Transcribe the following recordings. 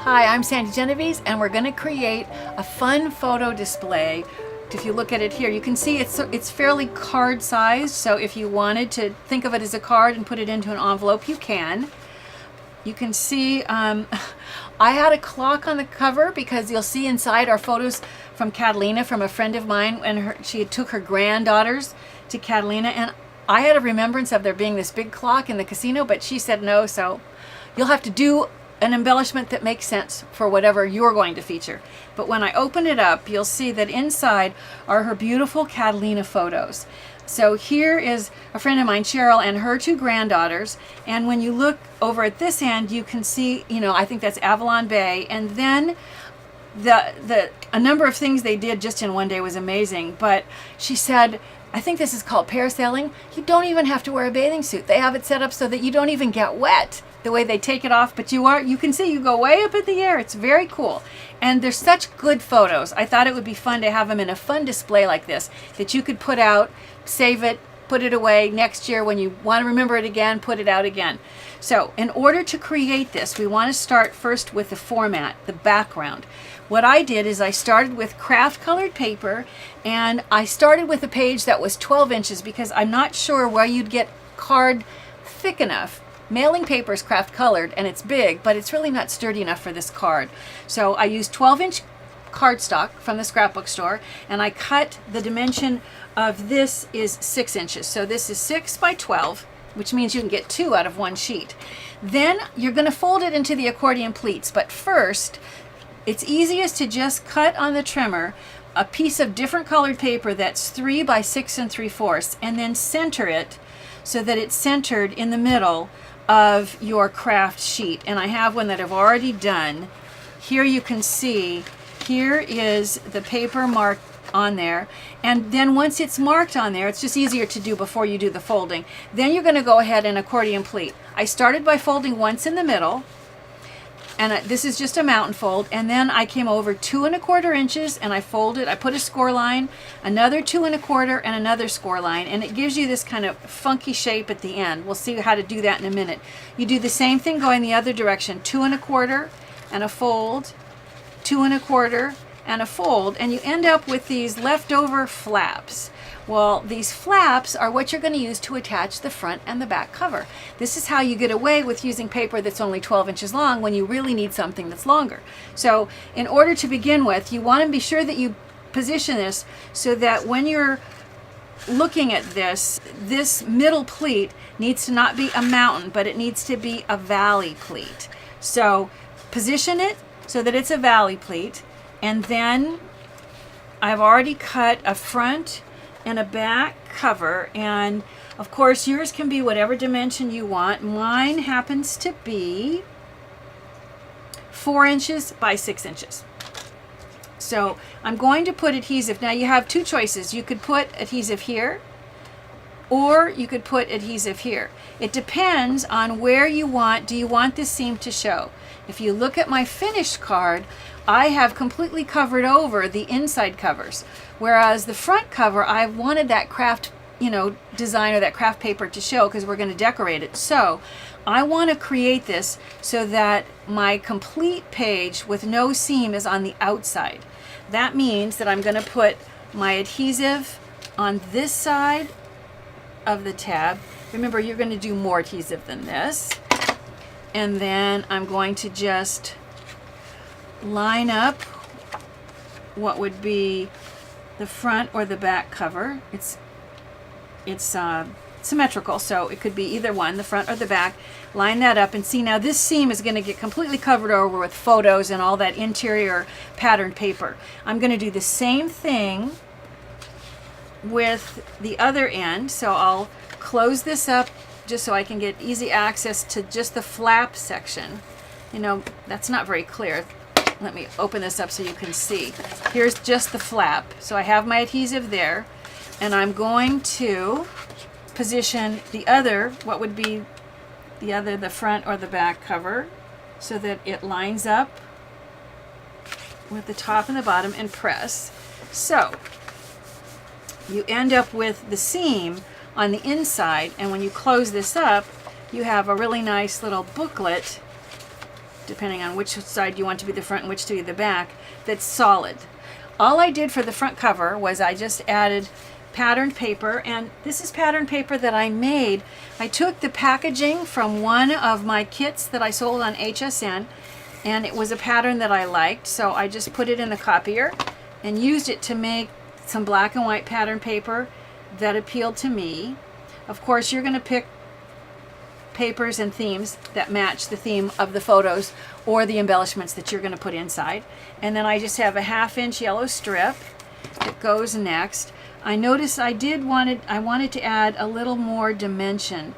Hi, I'm Sandi Genovese, and we're going to create a fun photo display. If you look at it here, you can see it's fairly card sized, so if you wanted to think of it as a card and put it into an envelope, you can. You can see I had a clock on the cover because you'll see inside our photos from Catalina, from a friend of mine, and she took her granddaughters to Catalina, and I had a remembrance of there being this big clock in the casino, but she said no, so you'll have to do an embellishment that makes sense for whatever you're going to feature. But when I open it up, you'll see that inside are her beautiful Catalina photos. So here is a friend of mine, Cheryl, and her two granddaughters. And when you look over at this end, you can see, I think that's Avalon Bay. And then a number of things they did just in one day was amazing. But she said, I think this is called parasailing. You don't even have to wear a bathing suit. They have it set up so that you don't even get wet the way they take it off, but you can see you go way up in the air. It's very cool. And they're such good photos. I thought it would be fun to have them in a fun display like this that you could put out, save it, put it away next year when you want to remember it again, put it out again. So in order to create this, we want to start first with the format, the background. What I did is I started with craft colored paper, and I started with a page that was 12 inches because I'm not sure where you'd get card thick enough. Mailing paper is craft colored and it's big, but it's really not sturdy enough for this card. So I used 12-inch cardstock from the scrapbook store, and I cut the dimension of this is 6 inches. So this is 6 by 12, which means you can get 2 out of one sheet. Then you're going to fold it into the accordion pleats, but first it's easiest to just cut on the trimmer a piece of different colored paper that's 3 by 6 3/4, and then center it so that it's centered in the middle of your craft sheet. And I have one that I've already done. Here you can see, here is the paper marked on there, and then once it's marked on there, it's just easier to do before you do the folding. Then you're going to go ahead and accordion pleat. I started by folding once in the middle, and this is just a mountain fold, and then I came over 2 1/4 inches and I folded. I put a score line, another 2 1/4, and another score line, and it gives you this kind of funky shape at the end. We'll see how to do that in a minute. You do the same thing going the other direction, 2 1/4 and a fold, 2 1/4 and a fold, and you end up with these leftover flaps. Well, these flaps are what you're going to use to attach the front and the back cover. This is how you get away with using paper that's only 12 inches long when you really need something that's longer. So in order to begin with, you want to be sure that you position this so that when you're looking at this middle pleat needs to not be a mountain, but it needs to be a valley pleat. So position it so that it's a valley pleat, and then I've already cut a front and a back cover, and of course yours can be whatever dimension you want. Mine happens to be 4 inches by 6 inches. So I'm going to put adhesive. Now you have two choices. You could put adhesive here, or you could put adhesive here. It depends on where you want. Do you want this seam to show? If you look at my finished card, I have completely covered over the inside covers, whereas the front cover, I wanted that craft, design, or that craft paper to show because we're going to decorate it. So I want to create this so that my complete page with no seam is on the outside. That means that I'm going to put my adhesive on this side of the tab. Remember, you're going to do more adhesive than this. And then I'm going to just line up what would be the front or the back cover. It's symmetrical, so it could be either one, the front or the back. Line that up, and see, now this seam is going to get completely covered over with photos and all that interior patterned paper. I'm going to do the same thing with the other end, so I'll close this up just so I can get easy access to just the flap section. That's not very clear. Let me open this up so you can see. Here's just the flap. So I have my adhesive there, and I'm going to position the other, what would be the front or the back cover, so that it lines up with the top and the bottom, and press. So you end up with the seam on the inside, and when you close this up, you have a really nice little booklet depending on which side you want to be the front and which to be the back, that's solid. All I did for the front cover was I just added patterned paper, and this is patterned paper that I made. I took the packaging from one of my kits that I sold on HSN, and it was a pattern that I liked, so I just put it in the copier and used it to make some black and white pattern paper that appealed to me. Of course, you're going to pick papers and themes that match the theme of the photos or the embellishments that you're going to put inside. And then I just have a 1/2 inch yellow strip that goes next. I noticed I wanted to add a little more dimension,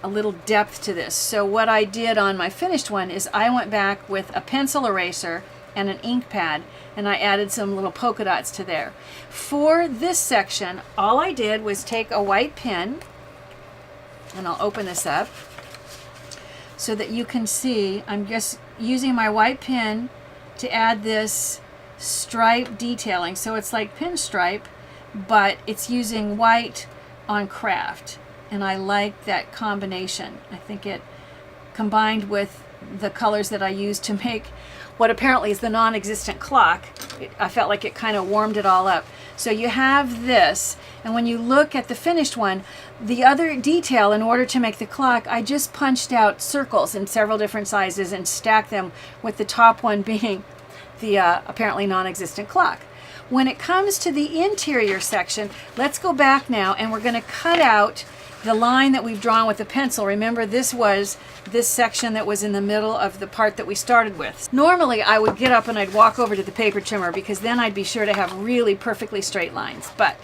a little depth to this. So what I did on my finished one is I went back with a pencil eraser and an ink pad, and I added some little polka dots to there. For this section, all I did was take a white pen, and I'll open this up so that you can see. I'm just using my white pen to add this stripe detailing. So it's like pinstripe, but it's using white on craft. And I like that combination. I think it combined with the colors that I used to make what apparently is the non-existent clock. I felt like it kind of warmed it all up. So you have this, and when you look at the finished one, the other detail, in order to make the clock, I just punched out circles in several different sizes and stacked them, with the top one being the apparently non-existent clock. When it comes to the interior section, let's go back now, and we're going to cut out the line that we've drawn with the pencil. Remember, this was this section that was in the middle of the part that we started with. Normally I would get up and I'd walk over to the paper trimmer, because then I'd be sure to have really perfectly straight lines, but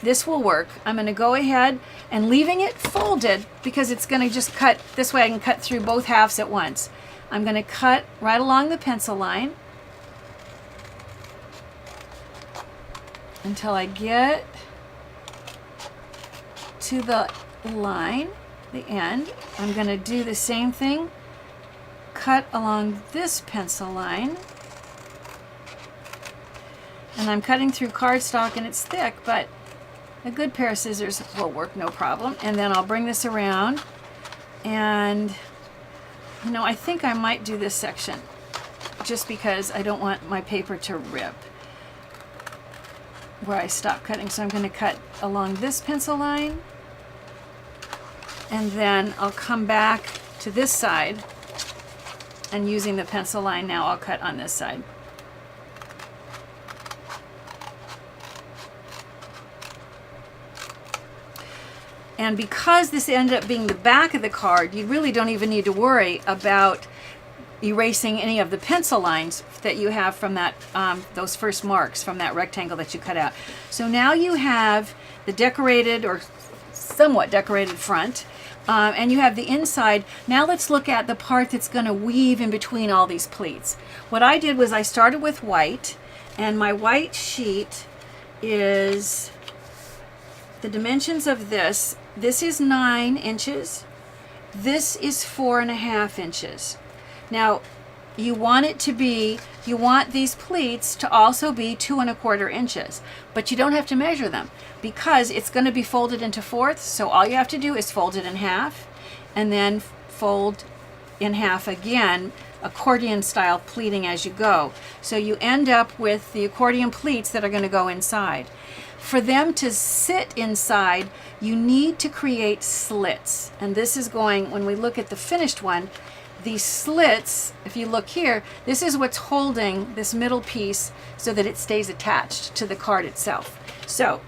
this will work. I'm going to go ahead and leaving it folded, because it's going to just cut this way. I can cut through both halves at once. I'm going to cut right along the pencil line until I get to the line, the end. I'm going to do the same thing, cut along this pencil line, and I'm cutting through cardstock and it's thick, but a good pair of scissors will work no problem. And then I'll bring this around, and you know, I think I might do this section just because I don't want my paper to rip where I stop cutting. So I'm going to cut along this pencil line, and then I'll come back to this side, and using the pencil line now, I'll cut on this side. And because this ended up being the back of the card, you really don't even need to worry about erasing any of the pencil lines that you have from that those first marks from that rectangle that you cut out. So now you have the decorated or somewhat decorated front, and you have the inside. Now let's look at the part that's going to weave in between all these pleats. What I did was I started with white, and my white sheet is the dimensions of this. This is 9 inches. This is 4.5 inches. Now, you want it to be, you want these pleats to also be 2 1/4 inches, but you don't have to measure them, because it's going to be folded into fourths. So all you have to do is fold it in half, and then fold in half again, accordion style pleating as you go. So you end up with the accordion pleats that are going to go inside. For them to sit inside, you need to create slits. And this is going, when we look at the finished one, these slits, if you look here, this is what's holding this middle piece so that it stays attached to the card itself. So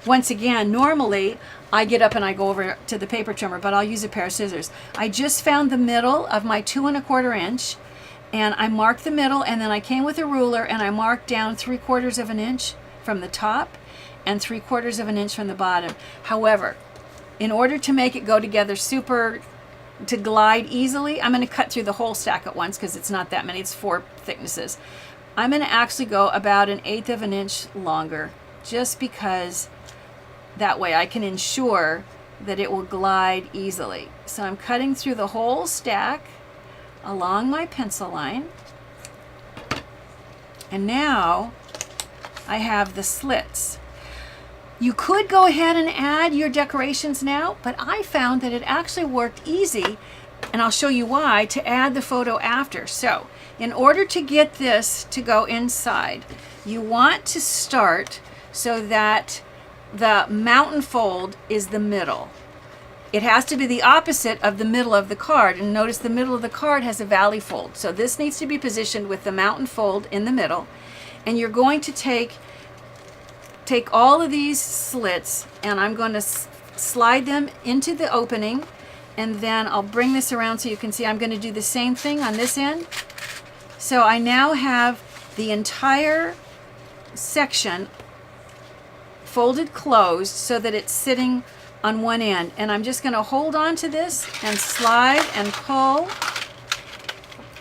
once again, normally I get up and I go over to the paper trimmer, but I'll use a pair of scissors. I just found the middle of my 2 1/4 inch, and I marked the middle, and then I came with a ruler and I marked down 3/4 inch from the top and 3/4 inch from the bottom. However, in order to make it go together to glide easily, I'm going to cut through the whole stack at once, because it's not that many, it's 4 thicknesses. I'm going to actually go about 1/8 inch longer, just because that way I can ensure that it will glide easily. So I'm cutting through the whole stack along my pencil line, and now I have the slits. You could go ahead and add your decorations now, but I found that it actually worked easy and I'll show you why, to add the photo after. So in order to get this to go inside, you want to start so that the mountain fold is the middle. It has to be the opposite of the middle of the card, and notice the middle of the card has a valley fold. So this needs to be positioned with the mountain fold in the middle, and you're going to take all of these slits, and I'm going to slide them into the opening, and then I'll bring this around so you can see I'm going to do the same thing on this end. So I now have the entire section folded closed so that it's sitting on one end, and I'm just going to hold on to this and slide and pull.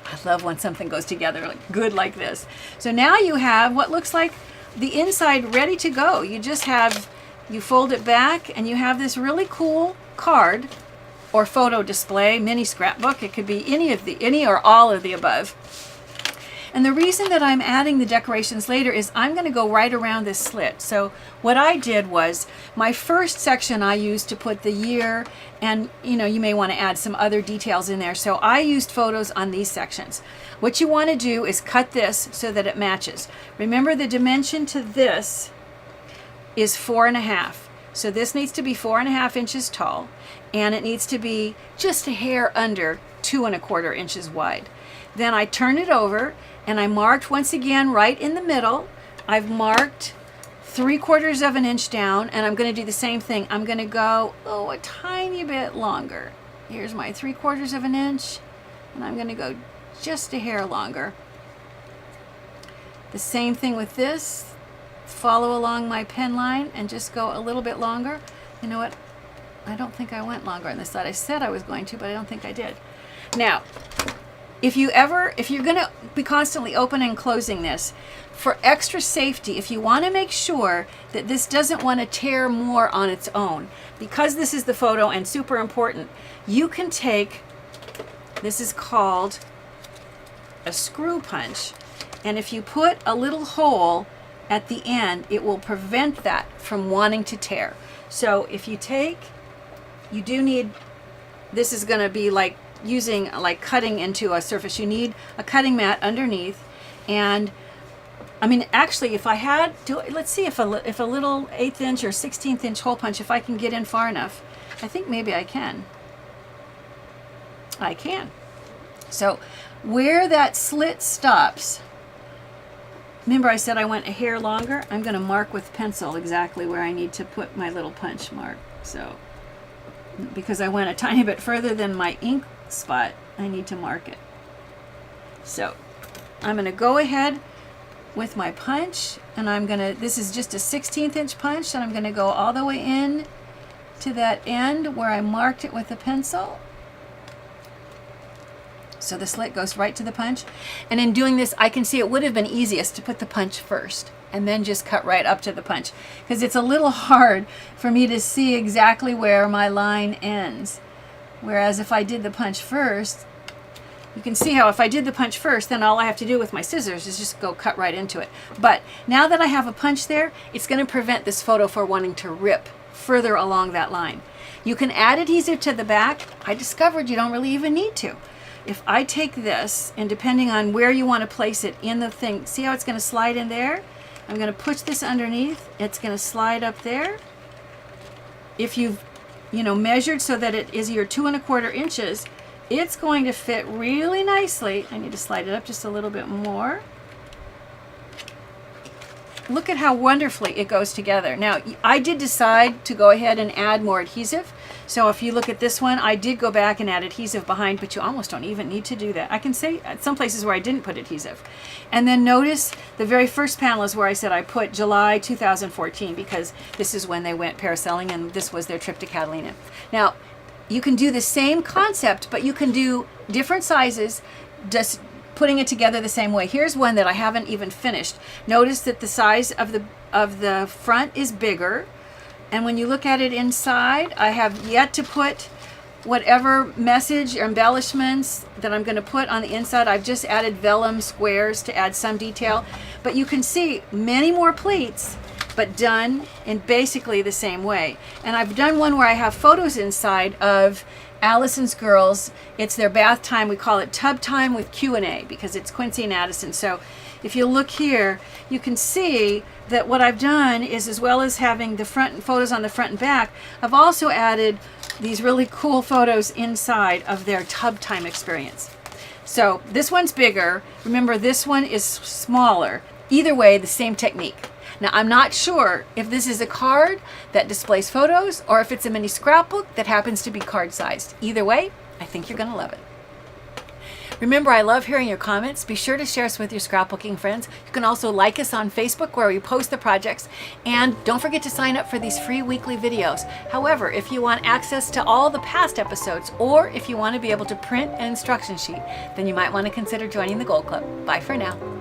I love when something goes together good like this. So now you have what looks like the inside ready to go. You fold it back and you have this really cool card or photo display, mini scrapbook. It could be any or all of the above. And the reason that I'm adding the decorations later is I'm going to go right around this slit. So what I did was, my first section I used to put the year, and you may want to add some other details in there. So I used photos on these sections. What you want to do is cut this so that it matches. Remember, the dimension to this is 4.5. So this needs to be 4.5 inches tall, and it needs to be just a hair under 2.25 inches wide. Then I turn it over and I marked once again right in the middle. I've marked 3/4 of an inch down, and I'm going to do the same thing. I'm going to go a tiny bit longer. Here's my 3/4 of an inch, and I'm going to go just a hair longer. The same thing with this. Follow along my pen line and just go a little bit longer. You know what? I don't think I went longer on this side. I said I was going to, but I don't think I did. Now, if you're going to be constantly opening and closing this, for extra safety, if you want to make sure that this doesn't want to tear more on its own, because this is the photo and super important, you can take, this is called a screw punch, and if you put a little hole at the end, it will prevent that from wanting to tear. So if you do need, this is going to be like cutting into a surface. You need a cutting mat underneath, and I mean, actually, if I had to, let's see if a little 1/8 inch or 1/16 inch hole punch, if I can get in far enough, I think maybe I can. So where that slit stops, remember I said I went a hair longer? I'm going to mark with pencil exactly where I need to put my little punch mark. So because I went a tiny bit further than my ink spot, I need to mark it. So I'm going to go ahead with my punch, and this is just a 1/16 inch punch, and I'm going to go all the way in to that end where I marked it with a pencil. So the slit goes right to the punch. And in doing this, I can see it would have been easiest to put the punch first and then just cut right up to the punch, because it's a little hard for me to see exactly where my line ends. Whereas if I did the punch first, you can see how if I did the punch first, then all I have to do with my scissors is just go cut right into it. But now that I have a punch there, it's going to prevent this photo from wanting to rip further along that line. You can add adhesive to the back. I discovered you don't really even need to. If I take this, and depending on where you want to place it in the thing, see how it's going to slide in there? I'm going to push this underneath. It's going to slide up there. If you've measured so that it is your 2.25 inches, it's going to fit really nicely. I need to slide it up just a little bit more. Look at how wonderfully it goes together. Now, I did decide to go ahead and add more adhesive. So if you look at this one, I did go back and add adhesive behind, but you almost don't even need to do that. I can say at some places where I didn't put adhesive. And then notice the very first panel is where I said I put July 2014, because this is when they went parasailing, and this was their trip to Catalina. Now, you can do the same concept, but you can do different sizes, just putting it together the same way. Here's one that I haven't even finished. Notice that the size of the front is bigger, and when you look at it inside, I have yet to put whatever message or embellishments that I'm going to put on the inside. I've just added vellum squares to add some detail, but you can see many more pleats, but done in basically the same way. And I've done one where I have photos inside of Allison's girls, it's their bath time. We call it tub time with Q&A because it's Quincy and Addison. So if you look here, you can see that what I've done is, as well as having the front photos on the front and back, I've also added these really cool photos inside of their tub time experience. So this one's bigger. Remember, this one is smaller. Either way, the same technique. Now, I'm not sure if this is a card that displays photos or if it's a mini scrapbook that happens to be card sized. Either way, I think you're going to love it. Remember, I love hearing your comments. Be sure to share us with your scrapbooking friends. You can also like us on Facebook where we post the projects. And don't forget to sign up for these free weekly videos. However, if you want access to all the past episodes, or if you want to be able to print an instruction sheet, then you might want to consider joining the Gold Club. Bye for now.